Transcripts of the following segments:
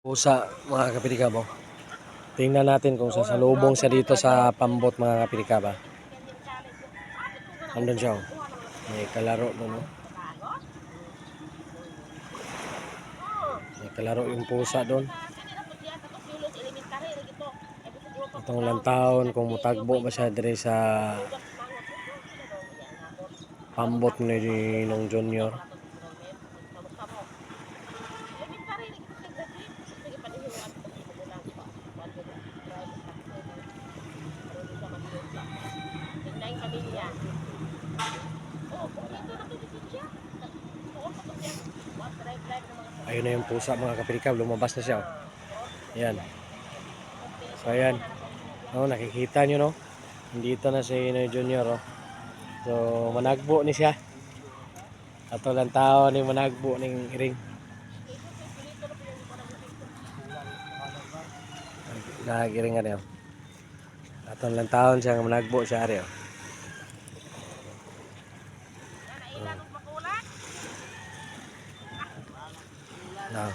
Pusa mga kapilikabo. Tingnan natin kung sasalubong siya dito sa pambot mga kapilikaba. Andun siya oh. May kalaro doon oh. May kalaro yung pusa doon. Itong lang taon kung mutagbo ba siya dire sa pambot ni Nong Junior. Ayun na yung pusa mga kapilikab, lumabas na siya oh. Ayan. So ayan. Oh, nakikita nyo no. Nandito na si Noy Junior oh. So managbo ni siya. Ato lang tao ni managbo ning iring. Nagiring nga niyo. Ato lang taon siya managbo siya ari oh. Now,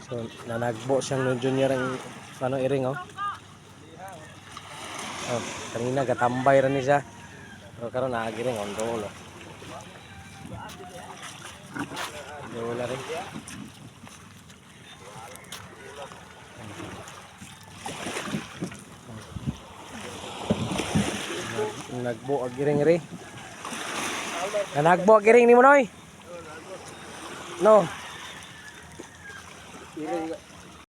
so nanagbo siyang no Junior ang ano iring oh. Oh, kanina gatambay ra ni siya. Pero karon naagiring on dolo. Dolo rin. Nagbo agiring ri. Nanagbo agiring ni mo noy. No.